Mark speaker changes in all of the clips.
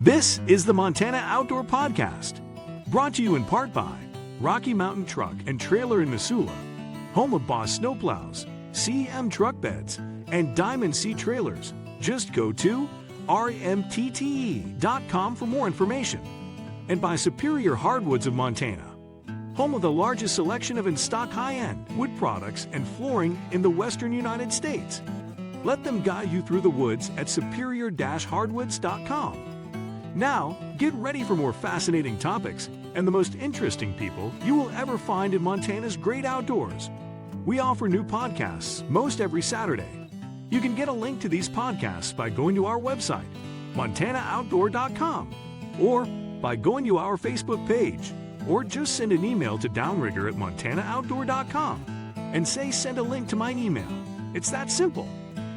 Speaker 1: This is the Montana Outdoor Podcast, brought to you in part by Rocky Mountain Truck and Trailer in Missoula, home of Boss Snowplows, CM Truck Beds, and Diamond Sea Trailers. Just go to rmtte.com for more information. And by Superior Hardwoods of Montana, home of the largest selection of in-stock high-end wood products and flooring in the western United States. Let them guide you through the woods at superior-hardwoods.com. Now, get ready for more fascinating topics and the most interesting people you will ever find in Montana's great outdoors. We offer new podcasts most every Saturday. You can get a link to these podcasts by going to our website, montanooutdoor.com, or by going to our Facebook page, or just send an email to Downrigger at montanooutdoor.com and say send a link to my email. It's that simple.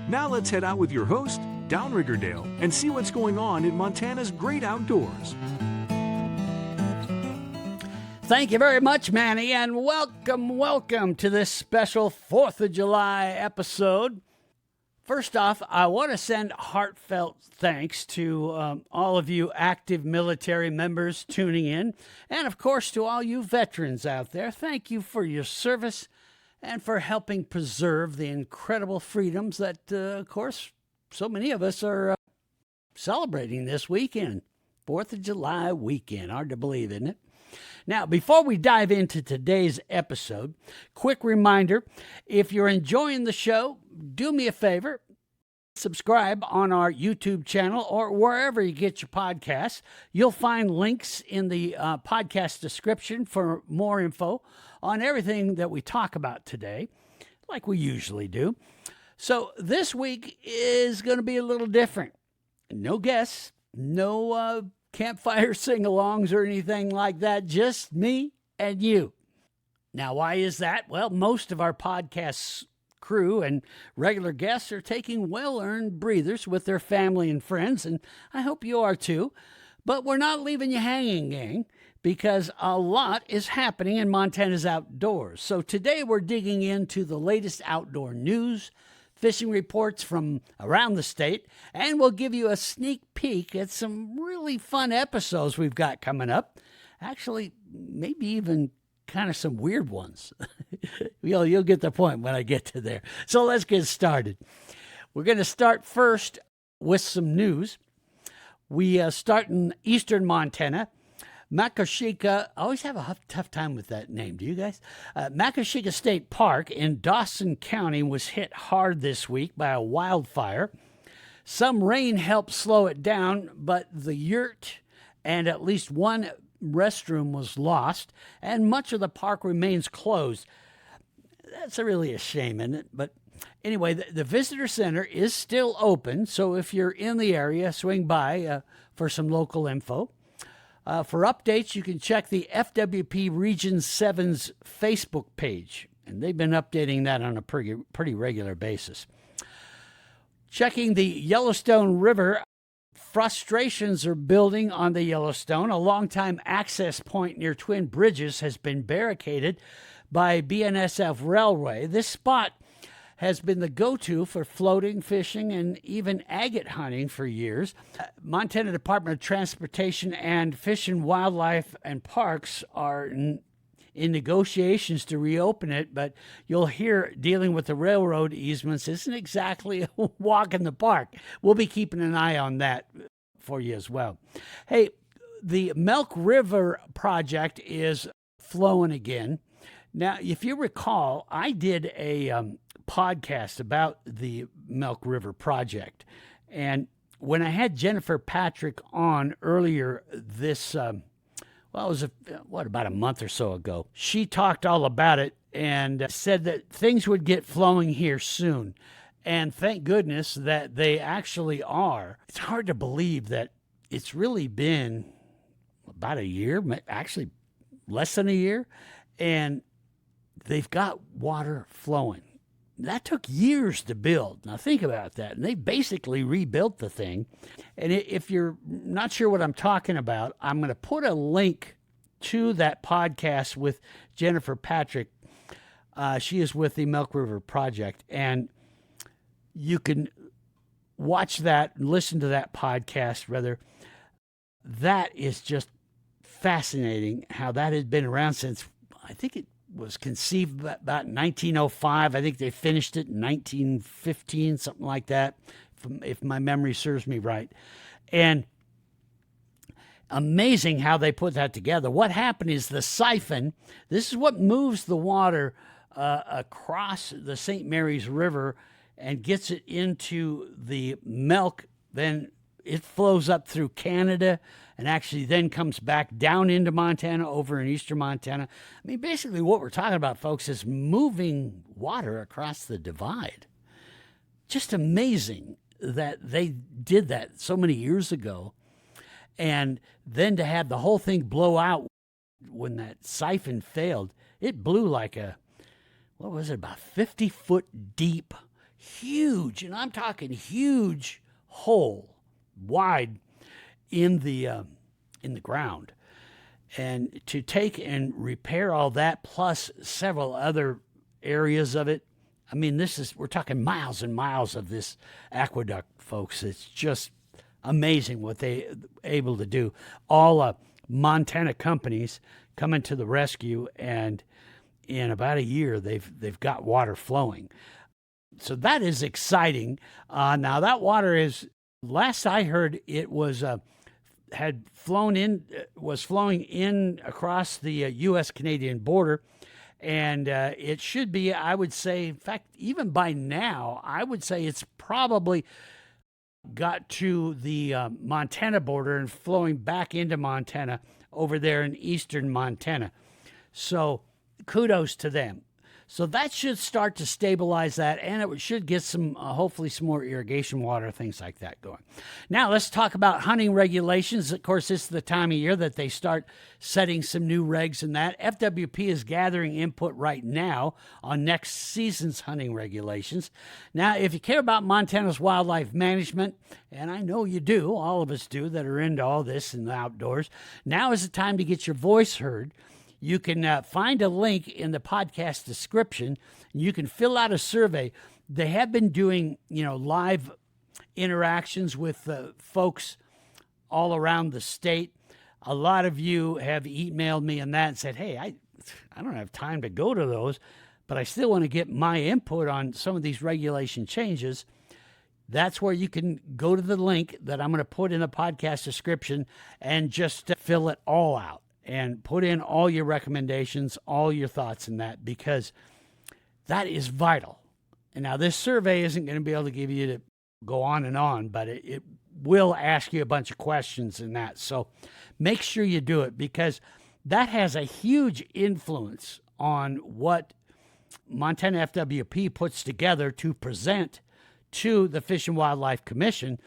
Speaker 1: Now let's head out with your host, Downrigger Dale, and see what's going on in Montana's great outdoors.
Speaker 2: Thank you very much, Manny, and welcome to this special 4th of July episode. First off, I want to send heartfelt thanks to all of you active military members tuning in, and of course to all you veterans out there. Thank you for your service and for helping preserve the incredible freedoms that, of course, so many of us are celebrating this weekend, 4th of July weekend. Hard to believe, isn't it? Now, before we dive into today's episode, quick reminder, if you're enjoying the show, do me a favor, subscribe on our YouTube channel or wherever you get your podcasts. You'll find links in the podcast description for more info on everything that we talk about today, like we usually do. So this week is going to be a little different. No guests, no campfire sing-alongs or anything like that, just me and you. Now, why is that? Well, most of our podcast crew and regular guests are taking well-earned breathers with their family and friends, and I hope you are too. But we're not leaving you hanging, gang, because a lot is happening in Montana's outdoors. So today we're digging into the latest outdoor news, fishing reports from around the state, and we'll give you a sneak peek at some really fun episodes we've got coming up. Actually, maybe even kind of some weird ones. You'll get the point when I get to there. So let's get started. We're going to start first with some news. We start in eastern Montana. Makoshika, I always have a tough time with that name. Do you guys? Makoshika State Park in Dawson County was hit hard this week by a wildfire. Some rain helped slow it down, but the yurt and at least one restroom was lost, and much of the park remains closed. That's really a shame, isn't it? But anyway, the visitor center is still open, so if you're in the area, swing by for some local info. For updates, you can check the FWP Region 7's Facebook page, and they've been updating that on a pretty regular basis. Checking the Yellowstone River, frustrations are building on the Yellowstone. A longtime access point near Twin Bridges has been barricaded by BNSF Railway. This spot has been the go-to for floating, fishing, and even agate hunting for years. Montana Department of Transportation and Fish and Wildlife and Parks are in negotiations to reopen it, but you'll hear dealing with the railroad easements isn't exactly a walk in the park. We'll be keeping an eye on that for you as well. Hey, the Milk River project is flowing again. Now, if you recall, I did a podcast about the Milk River project. And when I had Jennifer Patrick on earlier this, it was about a month or so ago, she talked all about it and said that things would get flowing here soon. And thank goodness that they actually are. It's hard to believe that it's really been about a year, actually less than a year, and they've got water flowing. That took years to build. Now think about that. And they basically rebuilt the thing. And if you're not sure what I'm talking about, I'm going to put a link to that podcast with Jennifer Patrick. She is with the Milk River Project. And you can watch that, listen to that podcast, rather, that is just fascinating how that had been around since, I think it was conceived about 1905. I think they finished it in 1915, something like that, if my memory serves me right. And amazing how they put that together. What happened is the siphon, this is what moves the water across the St. Mary's River and gets it into the milk. Then it flows up through Canada and actually then comes back down into Montana, over in eastern Montana. I mean, basically what we're talking about, folks, is moving water across the divide. Just amazing that they did that so many years ago. And then to have the whole thing blow out when that siphon failed, it blew like a, what was it, about 50 foot deep, huge, and I'm talking huge hole, wide in the ground. And to take and repair all that, plus several other areas of it, I mean, we're talking miles and miles of this aqueduct, folks. It's just amazing what they able to do. All Montana companies coming to the rescue, and in about a year, they've got water flowing. So that is exciting. Now that water is, last I heard, it was flowing in across the U.S.-Canadian border, and it should be, I would say, in fact, even by now, I would say it's probably got to the Montana border and flowing back into Montana over there in eastern Montana. So kudos to them. So that should start to stabilize that, and it should get some, hopefully some more irrigation water, things like that going. Now let's talk about hunting regulations. Of course, this is the time of year that they start setting some new regs and that. FWP is gathering input right now on next season's hunting regulations. Now, if you care about Montana's wildlife management, and I know you do, all of us do that are into all this in the outdoors, now is the time to get your voice heard. You can find a link in the podcast description. You can fill out a survey. They have been doing, live interactions with folks all around the state. A lot of you have emailed me on that and said, hey, I don't have time to go to those, but I still want to get my input on some of these regulation changes. That's where you can go to the link that I'm going to put in the podcast description and just fill it all out. And put in all your recommendations, all your thoughts in that, because that is vital. And now this survey isn't going to be able to give you to go on, but it will ask you a bunch of questions in that. So make sure you do it, because that has a huge influence on what Montana FWP puts together to present to the Fish and Wildlife Commission.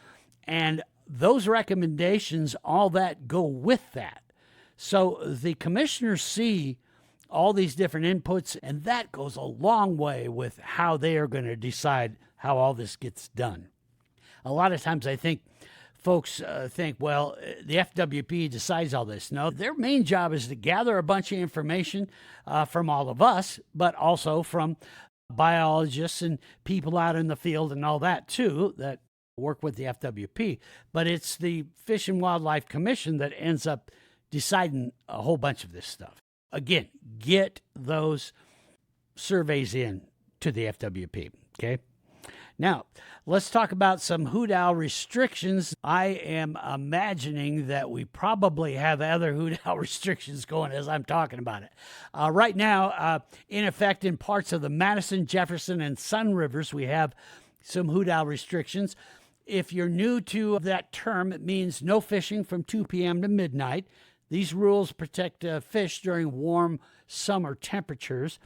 Speaker 2: And those recommendations, all that go with that. So the commissioners see all these different inputs, and that goes a long way with how they are going to decide how all this gets done. A lot of times I think folks think, well, the FWP decides all this. No, their main job is to gather a bunch of information from all of us, but also from biologists and people out in the field and all that too, that work with the FWP. But it's the Fish and Wildlife Commission that ends up deciding a whole bunch of this stuff. Again, get those surveys in to the FWP, okay? Now, let's talk about some hoot owl restrictions. I am imagining that we probably have other hoot owl restrictions going as I'm talking about it. Right now, in effect in parts of the Madison, Jefferson, and Sun Rivers, we have some hoot owl restrictions. If you're new to that term, it means no fishing from 2 p.m. to midnight. These rules protect fish during warm summer temperatures.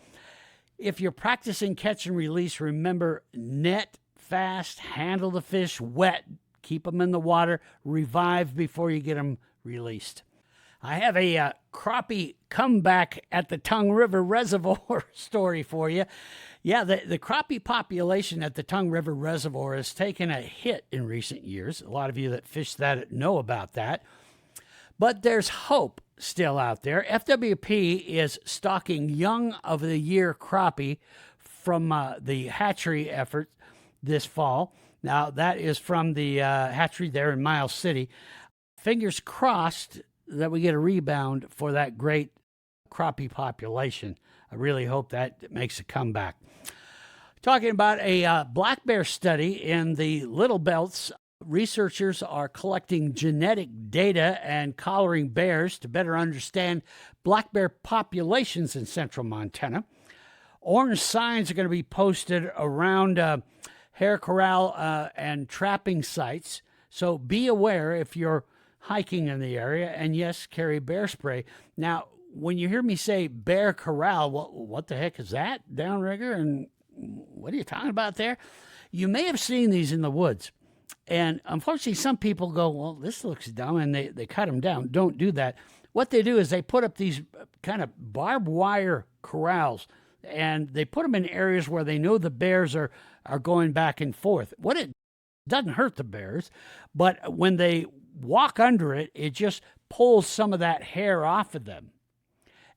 Speaker 2: If you're practicing catch and release, remember, net fast, handle the fish wet, keep them in the water, revive before you get them released. I have a crappie comeback at the Tongue River Reservoir story for you. Yeah, the crappie population at the Tongue River Reservoir has taken a hit in recent years. A lot of you that fish that know about that. But there's hope still out there. FWP is stocking young of the year crappie from the hatchery effort this fall. Now, that is from the hatchery there in Miles City. fingers crossed that we get a rebound for that great crappie population. I really hope that makes a comeback. Talking about a black bear study in the Little Belts, researchers are collecting genetic data and collaring bears to better understand black bear populations in central Montana. Orange signs are going to be posted around hare corral and trapping sites, so be aware if you're hiking in the area, and yes, carry bear spray. Now, when you hear me say bear corral, what the heck is that, Downrigger? And what are you talking about there? You may have seen these in the woods. And unfortunately, some people go, well, this looks dumb, and they cut them down. Don't do that. What they do is they put up these kind of barbed wire corrals, and they put them in areas where they know the bears are going back and forth. What it doesn't hurt the bears, but when they walk under it, it just pulls some of that hair off of them.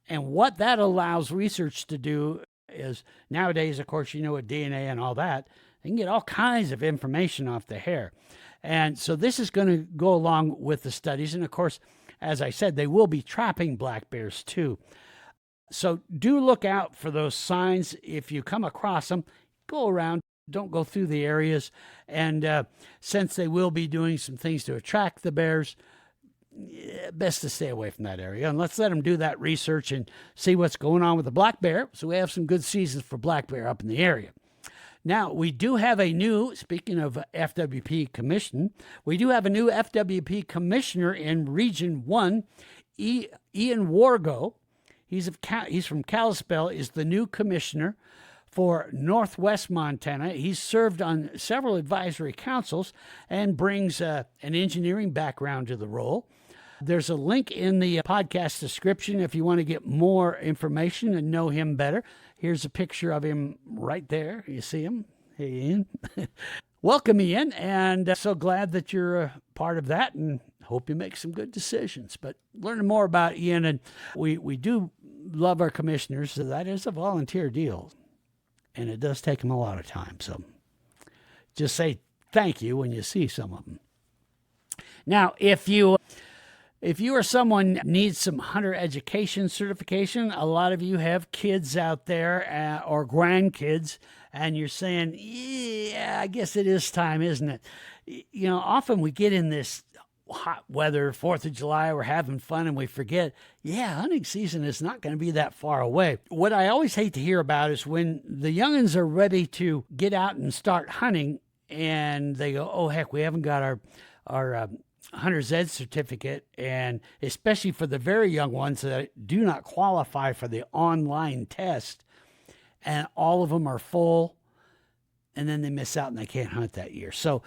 Speaker 2: And what that allows research to do is, nowadays, of course, with DNA and all that, they can get all kinds of information off the hair. And so this is going to go along with the studies. And of course, as I said, they will be trapping black bears too. So do look out for those signs. If you come across them, go around. Don't go through the areas. And since they will be doing some things to attract the bears, best to stay away from that area. And let's let them do that research and see what's going on with the black bear. So we have some good seasons for black bear up in the area. Now, we do have a new, speaking of FWP commission, we do have a new FWP commissioner in Region 1, Ian Wargo. He's from Kalispell, is the new commissioner for Northwest Montana. He's served on several advisory councils and brings an engineering background to the role. There's a link in the podcast description if you want to get more information and know him better. Here's a picture of him right there. You see him? Hey, Ian. Welcome, Ian, and so glad that you're a part of that, and hope you make some good decisions. But learning more about Ian, and we do love our commissioners. So that is a volunteer deal, and it does take them a lot of time. So just say thank you when you see some of them. Now, if you are someone who needs some hunter education certification, a lot of you have kids out there or grandkids, and you're saying, yeah, I guess it is time, isn't it? Often we get in this hot weather, 4th of July, we're having fun, and we forget, hunting season is not going to be that far away. What I always hate to hear about is when the youngins are ready to get out and start hunting, and they go, oh, heck, we haven't got our hunter's ed certificate, and especially for the very young ones that do not qualify for the online test, and all of them are full, and then they miss out and they can't hunt that year. So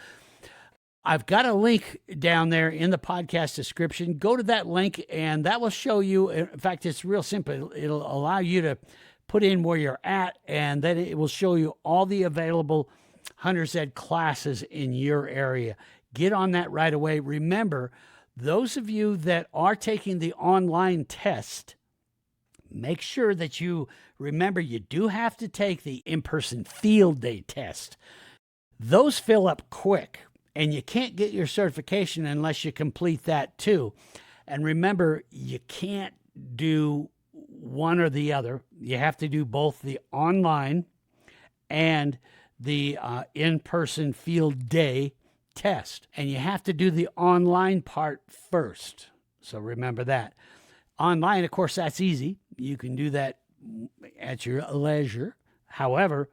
Speaker 2: I've got a link down there in the podcast description. Go to that link, and that will show you. In fact, it's real simple. It'll allow you to put in where you're at, and then it will show you all the available hunter's ed classes in your area. Get on that right away. Remember, those of you that are taking the online test, make sure that you remember you do have to take the in-person field day test. Those fill up quick, and you can't get your certification unless you complete that too. And remember, you can't do one or the other. You have to do both the online and the in-person field day test. And you have to do the online part first. So remember that. Online, of course, that's easy. You can do that at your leisure. However,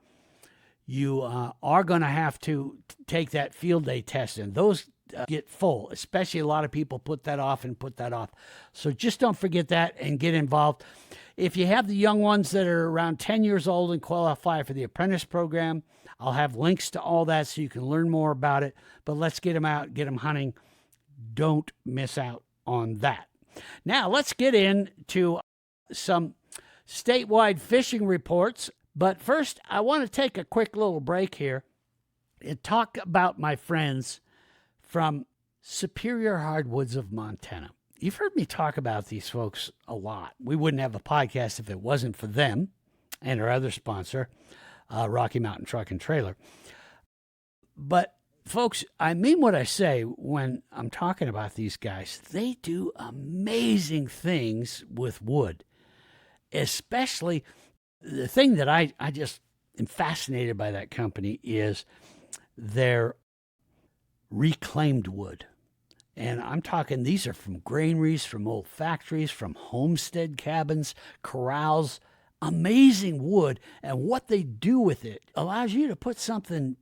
Speaker 2: you are going to have to take that field day test, and those get full, especially a lot of people put that off. So just don't forget that and get involved. If you have the young ones that are around 10 years old and qualify for the apprentice program, I'll have links to all that so you can learn more about it. But let's get them out, get them hunting. Don't miss out on that. Now, let's get into some statewide fishing reports. But first, I want to take a quick little break here and talk about my friends from Superior Hardwoods of Montana. You've heard me talk about these folks a lot. We wouldn't have a podcast if it wasn't for them and our other sponsor, Rocky Mountain Truck and Trailer. But Folks, I mean what I say when I'm talking about these guys. They do amazing things with wood, especially the thing that I just am fascinated by that company is their reclaimed wood. And I'm talking, these are from granaries, from old factories, from homestead cabins, corrals, amazing wood. And what they do with it allows you to put something.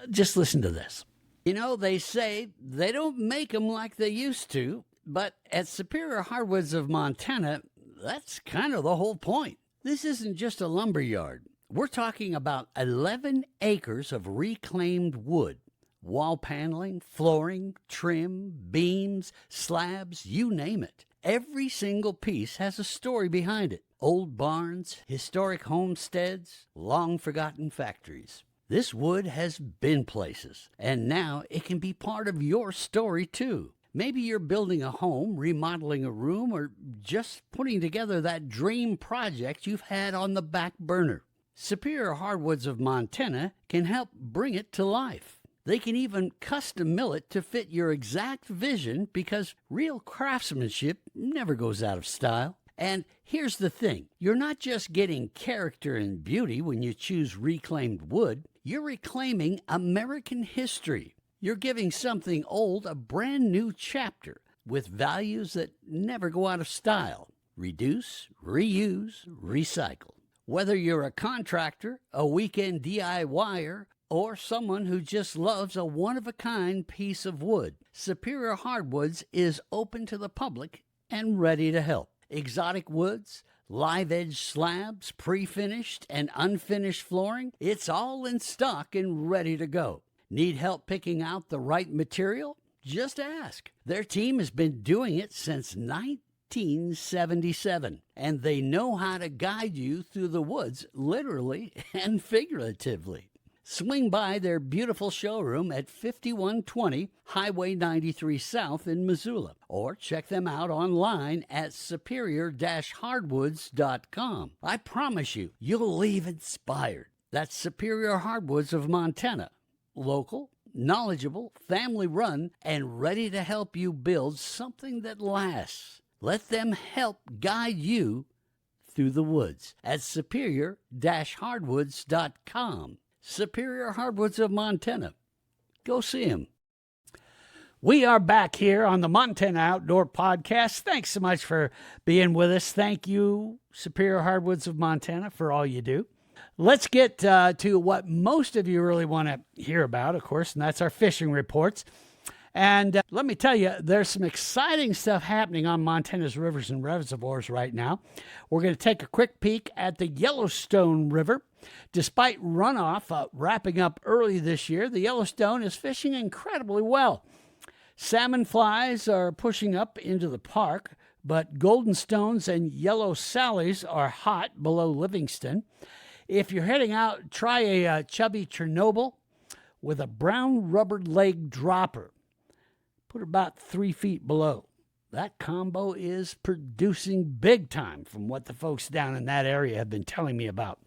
Speaker 2: Just listen to this. You know, they say they don't make them like they used to, but at Superior Hardwoods of Montana, that's kind of the whole point. This isn't just a lumber yard. We're talking about 11 acres of reclaimed wood. Wall paneling, flooring, trim, beams, slabs, you name it. Every single piece has a story behind it. Old barns, historic homesteads, long-forgotten factories. This wood has been places, and now it can be part of your story, too. Maybe you're building a home, remodeling a room, or just putting together that dream project you've had on the back burner. Superior Hardwoods of Montana can help bring it to life. They can even custom mill it to fit your exact vision because real craftsmanship never goes out of style. And here's the thing. You're not just getting character and beauty when you choose reclaimed wood. You're reclaiming American history. You're giving something old a brand new chapter with values that never go out of style. Reduce, reuse, recycle. Whether you're a contractor, a weekend DIYer, or someone who just loves a one-of-a-kind piece of wood, Superior Hardwoods is open to the public and ready to help. Exotic woods, live-edge slabs, pre-finished and unfinished flooring, it's all in stock and ready to go. Need help picking out the right material? Just ask. Their team has been doing it since 1977, and they know how to guide you through the woods, literally and figuratively. Swing by their beautiful showroom at 5120 Highway 93 South in Missoula, or check them out online at superior-hardwoods.com. I promise you, you'll leave inspired. That's Superior Hardwoods of Montana. Local, knowledgeable, family-run, and ready to help you build something that lasts. Let them help guide you through the woods at superior-hardwoods.com. Superior Hardwoods of Montana. Go see him. We are back here on the Montana Outdoor Podcast. Thanks so much for being with us. Thank you, Superior Hardwoods of Montana, for all you do. Let's get to what most of you really want to hear about, of course, and that's our fishing reports. And let me tell you, there's some exciting stuff happening on Montana's rivers and reservoirs right now. We're going to take a quick peek at the Yellowstone River. Despite runoff wrapping up early this year, the Yellowstone is fishing incredibly well. Salmon flies are pushing up into the park, but golden stones and yellow sallies are hot below Livingston. If you're heading out, try a chubby Chernobyl with a brown rubber leg dropper. Put about 3 feet below. That combo is producing big time from what the folks down in that area have been telling me about.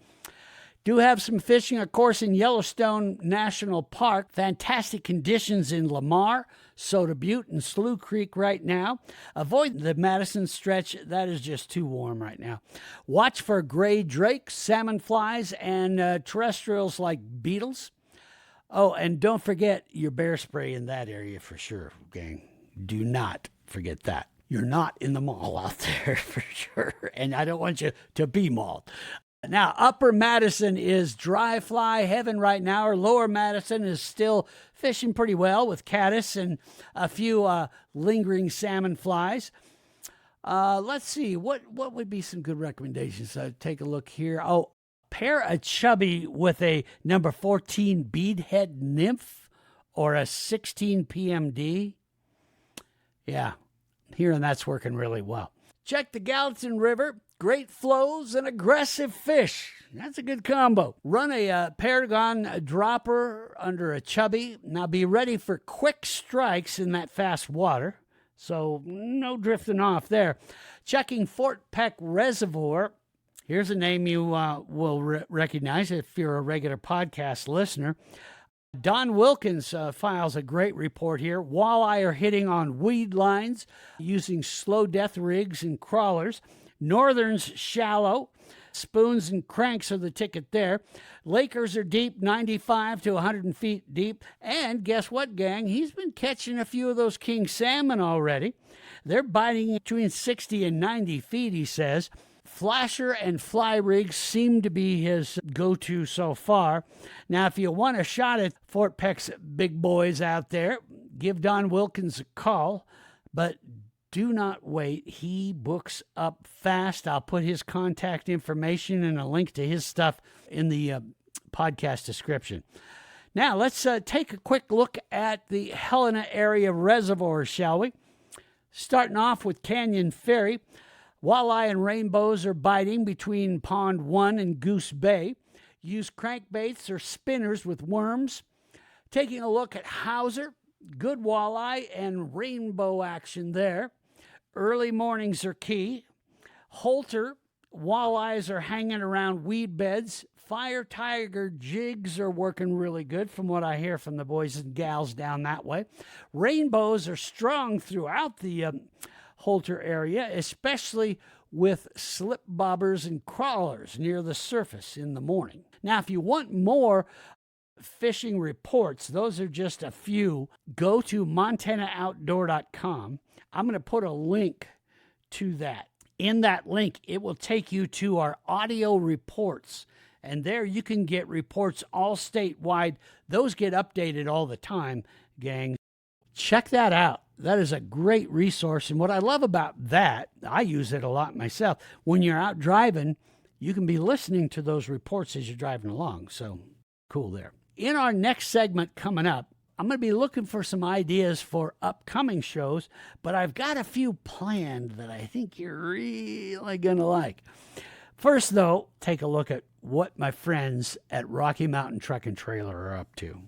Speaker 2: Do have some fishing, of course, in Yellowstone National Park. Fantastic conditions in Lamar, Soda Butte, and Slough Creek right now. Avoid the Madison stretch. That is just too warm right now. Watch for gray drake, salmon flies, and terrestrials like beetles. Oh, and don't forget your bear spray in that area for sure, gang. Do not forget that. You're not in the mall out there for sure, and I don't want you to be mauled. Now, Upper Madison is dry fly heaven right now, or Lower Madison is still fishing pretty well with caddis and a few lingering salmon flies. Let's see, what would be some good recommendations? Take a look here. Oh, pair a chubby with a number 14 beadhead nymph or a 16 PMD. Yeah, hearing that's working really well. Check the Gallatin River. Great flows and aggressive fish. That's a good combo. Run a Paragon dropper under a chubby. Now be ready for quick strikes in that fast water. So no drifting off there. Checking Fort Peck Reservoir. Here's a name you will recognize if you're a regular podcast listener. Don Wilkins files a great report here. Walleye are hitting on weed lines using slow death rigs and crawlers. Northern's shallow. Spoons and cranks are the ticket there. Lakers are deep, 95 to 100 feet deep. And guess what, gang? He's been catching a few of those king salmon already. They're biting between 60 and 90 feet, he says. Flasher and fly rigs seem to be his go-to so far. Now, if you want a shot at Fort Peck's big boys out there, give Don Wilkins a call, but do not wait. He books up fast. I'll put his contact information and a link to his stuff in the podcast description. Now, let's take a quick look at the Helena area reservoirs, shall we? Starting off with Canyon Ferry. Walleye and rainbows are biting between Pond 1 and Goose Bay. Use crankbaits or spinners with worms. Taking a look at Hauser, good walleye and rainbow action there. Early mornings are key. Holter, walleyes are hanging around weed beds. Fire tiger jigs are working really good from what I hear from the boys and gals down that way. Rainbows are strong throughout the Holter area, especially with slip bobbers and crawlers near the surface in the morning. Now, if you want more fishing reports, those are just a few. Go to MontanaOutdoor.com. I'm going to put a link to that. In that link, it will take you to our audio reports, and there you can get reports all statewide. Those get updated all the time, gang. Check that out. That is a great resource. And what I love about that, I use it a lot myself. When you're out driving, you can be listening to those reports as you're driving along. So cool there. In our next segment coming up, I'm going to be looking for some ideas for upcoming shows, but I've got a few planned that I think you're really going to like. First, though, take a look at what my friends at Rocky Mountain Truck and Trailer are up to.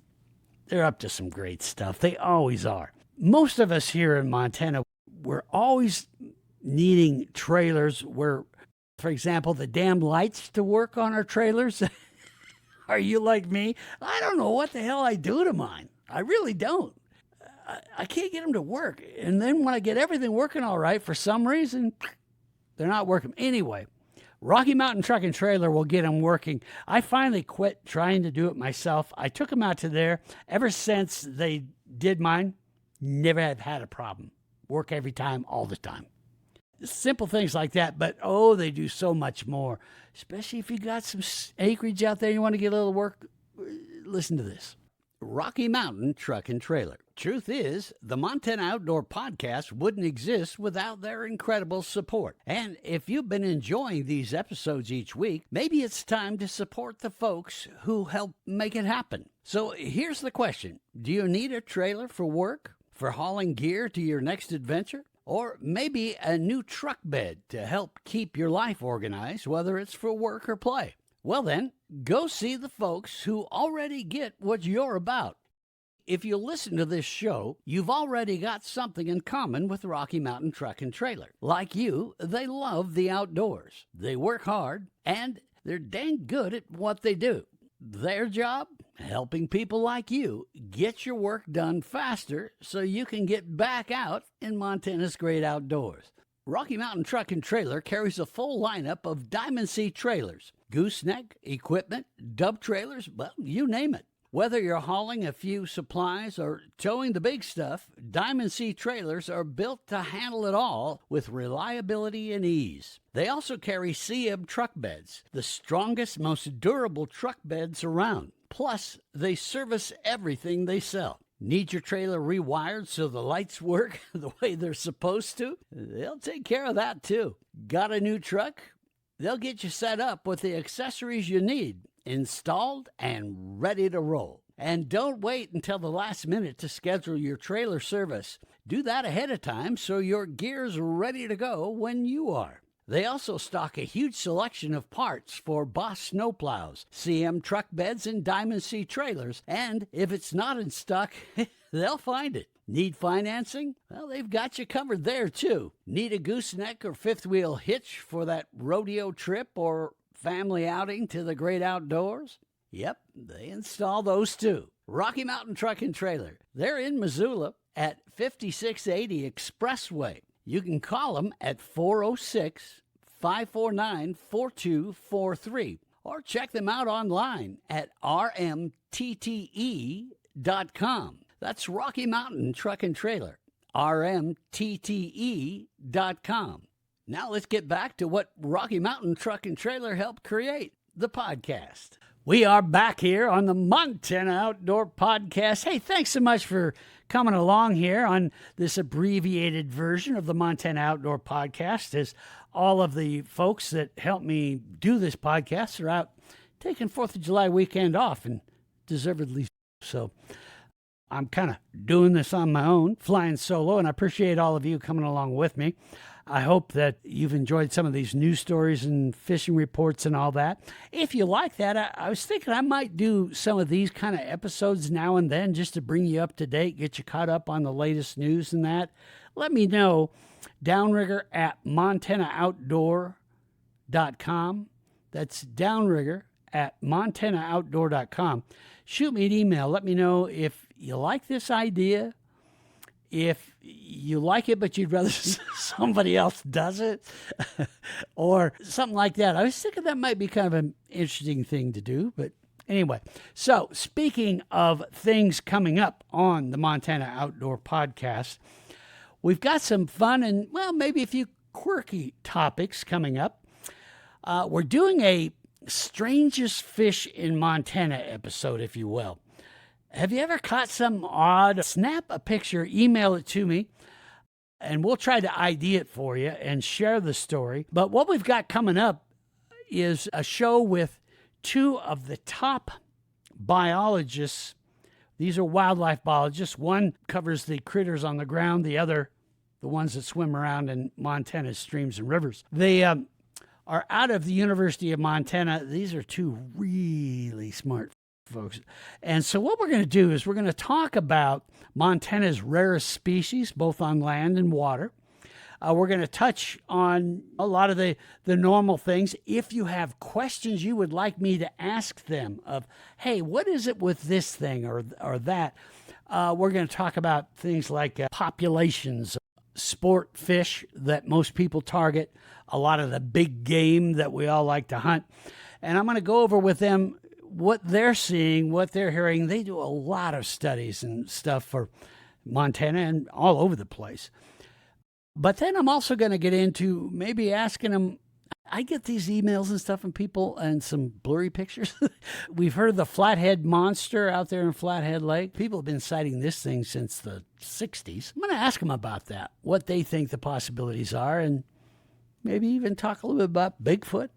Speaker 2: They're up to some great stuff. They always are. Most of us here in Montana, we're always needing trailers where, for example, the damn lights to work on our trailers. Are you like me? I don't know what the hell I do to mine. I really don't. I can't get them to work. And then when I get everything working all right, for some reason, they're not working. Anyway, Rocky Mountain Truck and Trailer will get them working. I finally quit trying to do it myself. I took them out to there. Ever since they did mine, never have had a problem. Work every time, all the time. Simple things like that, but oh, they do so much more. Especially if you got some acreage out there, you want to get a little work. Listen to this. Rocky Mountain Truck and Trailer. Truth is, the Montana Outdoor Podcast wouldn't exist without their incredible support. And if you've been enjoying these episodes each week, maybe it's time to support the folks who help make it happen. So here's the question. Do you need a trailer for work? For hauling gear to your next adventure? Or maybe a new truck bed to help keep your life organized, whether it's for work or play? Well then, go see the folks who already get what you're about. If you listen to this show, you've already got something in common with Rocky Mountain Truck and Trailer. Like you, they love the outdoors. They work hard, and they're dang good at what they do. Their job? Helping people like you get your work done faster so you can get back out in Montana's great outdoors. Rocky Mountain Truck and Trailer carries a full lineup of Diamond Sea trailers, gooseneck, equipment, dub trailers, well, you name it. Whether you're hauling a few supplies or towing the big stuff, Diamond Sea trailers are built to handle it all with reliability and ease. They also carry CM truck beds, the strongest, most durable truck beds around. Plus, they service everything they sell. Need your trailer rewired so the lights work the way they're supposed to? They'll take care of that too. Got a new truck? They'll get you set up with the accessories you need, installed and ready to roll. And don't wait until the last minute to schedule your trailer service. Do that ahead of time so your gear's ready to go when you are. They also stock a huge selection of parts for Boss snowplows, CM truck beds, and Diamond Sea trailers. And if it's not in stock, they'll find it. Need financing? Well, they've got you covered there, too. Need a gooseneck or fifth wheel hitch for that rodeo trip or family outing to the great outdoors? Yep, they install those too. Rocky Mountain Truck and Trailer. They're in Missoula at 5680 Expressway. You can call them at 406-549-4243 or check them out online at rmtte.com. That's Rocky Mountain Truck and Trailer, rmtte.com. Now let's get back to what Rocky Mountain Truck and Trailer helped create, the podcast. We are back here on the Montana Outdoor Podcast. Hey, thanks so much for coming along here on this abbreviated version of the Montana Outdoor Podcast, as all of the folks that helped me do this podcast are out taking 4th of July weekend off, and deservedly so. I'm kind of doing this on my own, flying solo, and I appreciate all of you coming along with me. I hope that you've enjoyed some of these news stories and fishing reports and all that. If you like that, I was thinking I might do some of these kind of episodes now and then just to bring you up to date, get you caught up on the latest news and that. Let me know. Downrigger at MontanaOutdoor.com. That's Downrigger at MontanaOutdoor.com. Shoot me an email. Let me know if you like this idea, if you like it but you'd rather somebody else does it, or something like that. I was thinking that might be kind of an interesting thing to do, but anyway. So speaking of things coming up on the Montana Outdoor Podcast, we've got some fun and, well, maybe a few quirky topics coming up. We're doing a strangest fish in Montana episode, if you will. Have you ever caught something odd? Snap a picture, email it to me, and we'll try to ID it for you and share the story. But what we've got coming up is a show with two of the top biologists. These are wildlife biologists. One covers the critters on the ground, the other, the ones that swim around in Montana's streams and rivers. They are out of the University of Montana. These are two really smart folks. And so what we're going to do is we're going to talk about Montana's rarest species, both on land and water. We're going to touch on a lot of the normal things. If you have questions you would like me to ask them of, hey, what is it with this thing or that? We're going to talk about things like populations, sport fish that most people target, a lot of the big game that we all like to hunt. And I'm going to go over with them what they're seeing, what they're hearing. They do a lot of studies and stuff for Montana and all over the place. But then I'm also going to get into maybe asking them, I get these emails and stuff from people and some blurry pictures. We've heard of the Flathead Monster out there in Flathead Lake. People have been citing this thing since the 60s. I'm going to ask them about that, what they think the possibilities are, and maybe even talk a little bit about Bigfoot.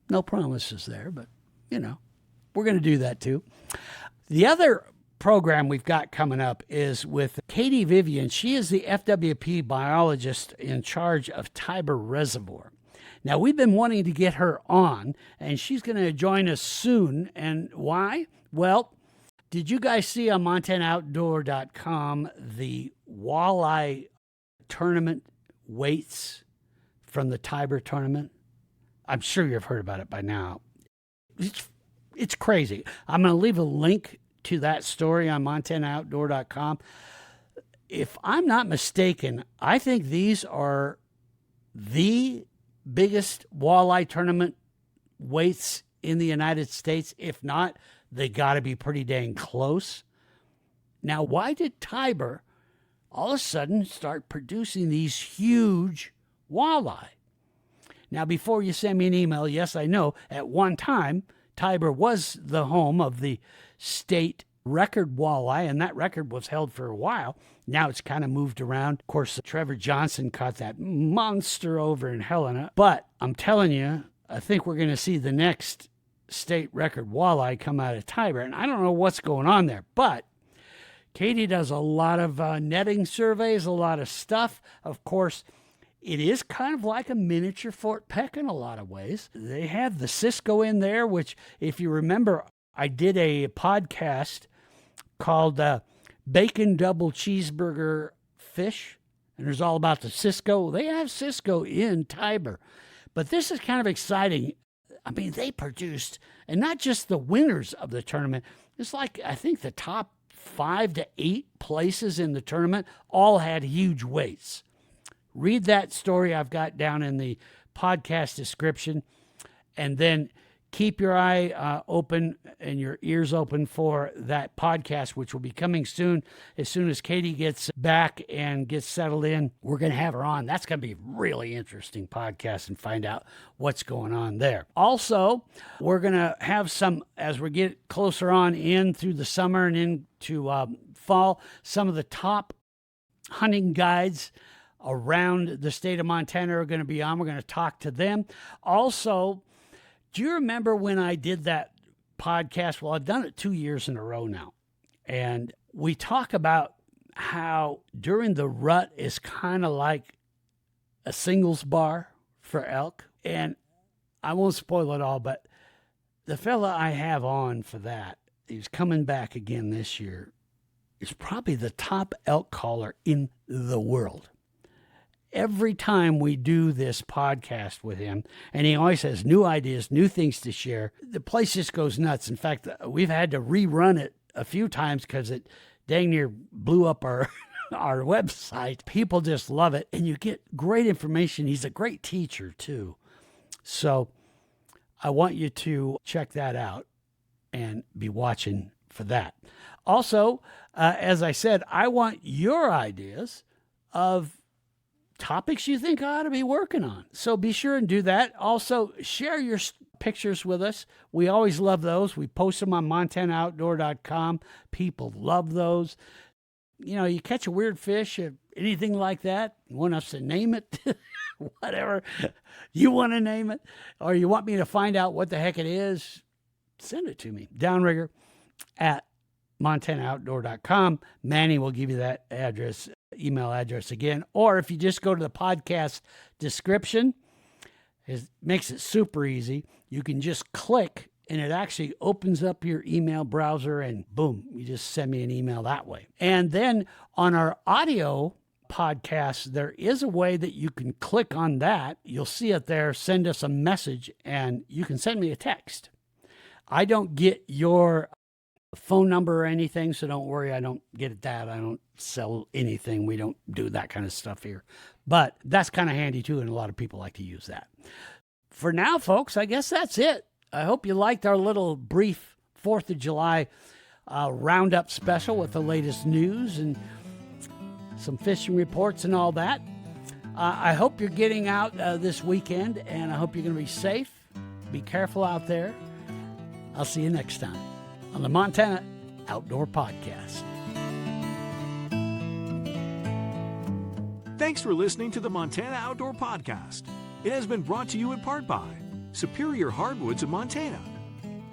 Speaker 2: No promises there, but, you know. We're going to do that too. The other program we've got coming up is with Katie Vivian. She is the FWP biologist in charge of Tiber Reservoir. Now, we've been wanting to get her on, and she's going to join us soon. And why? Well, did you guys see on MontanaOutdoor.com the walleye tournament weights from the Tiber tournament? I'm sure you've heard about it by now. It's crazy. I'm going to leave a link to that story on MontanaOutdoor.com. If I'm not mistaken, I think these are the biggest walleye tournament weights in the United States. If not, they got to be pretty dang close. Now, why did Tiber all of a sudden start producing these huge walleye? Now, before you send me an email, yes, I know, at one time, Tiber was the home of the state record walleye, and that record was held for a while. Now it's kind of moved around. Of course, Trevor Johnson caught that monster over in Helena. But I'm telling you, I think we're going to see the next state record walleye come out of Tiber. And I don't know what's going on there, but Katie does a lot of netting surveys, a lot of stuff. Of course, it is kind of like a miniature Fort Peck in a lot of ways. They have the Cisco in there, which, if you remember, I did a podcast called Bacon Double Cheeseburger Fish, and it's all about the Cisco. They have Cisco in Tiber. But this is kind of exciting. I mean, they produced, and not just the winners of the tournament, it's like, I think the top 5 to 8 places in the tournament all had huge weights. Read that story I've got down in the podcast description, and then keep your eye open and your ears open for that podcast, which will be coming soon. As soon as Katie gets back and gets settled in, we're going to have her on. That's going to be a really interesting podcast and find out what's going on there. Also, we're going to have some, as we get closer on in through the summer and into fall, some of the top hunting guides around the state of Montana are going to be on. We're going to talk to them. Also, do you remember when I did that podcast? Well, I've done it 2 years in a row now. And we talk about how during the rut is kind of like a singles bar for elk. And I won't spoil it all, but the fella I have on for that, he's coming back again this year, is probably the top elk caller in the world. Every time we do this podcast with him, and he always has new ideas, new things to share, the place just goes nuts. In fact, we've had to rerun it a few times because it dang near blew up our website. People just love it, and you get great information. He's a great teacher, too. So I want you to check that out and be watching for that. Also, as I said, I want your ideas of topics you think I ought to be working on. So be sure and do that. Also, share your pictures with us. We always love those. We post them on MontanaOutdoor.com. People love those. You know, you catch a weird fish or anything like that, you want us to name it, whatever you want to name it, or you want me to find out what the heck it is, send it to me. Downrigger at MontanaOutdoor.com. Manny will give you that address, email address again. Or if you just go to the podcast description, it makes it super easy. You can just click and it actually opens up your email browser and boom, you just send me an email that way. And then on our audio podcast, there is a way that you can click on that. You'll see it there, send us a message, and you can send me a text. I don't get your phone number or anything, so don't worry, I don't get that. I don't sell anything. We don't do that kind of stuff here. But that's kind of handy too, and a lot of people like to use that. For now, folks, I guess that's it. I hope you liked our little brief 4th of July roundup special with the latest news and some fishing reports and all that. I hope you're getting out this weekend, and I hope you're going to be safe. Be careful out there. I'll see you next time on the Montana Outdoor Podcast.
Speaker 1: Thanks for listening to the Montana Outdoor Podcast. It has been brought to you in part by Superior Hardwoods of Montana,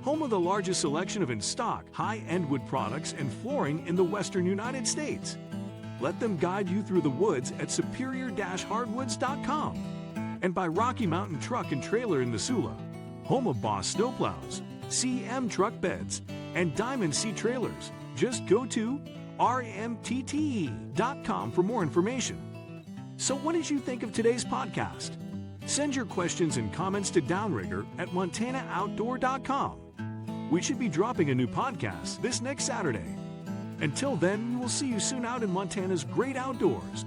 Speaker 1: home of the largest selection of in-stock high-end wood products and flooring in the western United States. Let them guide you through the woods at superior-hardwoods.com. And by Rocky Mountain Truck and Trailer in Missoula, home of Boss Snowplows, CM Truck Beds, and Diamond Sea Trailers. Just go to rmtte.com for more information. So what did you think of today's podcast? Send your questions and comments to Downrigger at montanaoutdoor.com. We should be dropping a new podcast this next Saturday. Until then, we will see you soon out in Montana's great outdoors.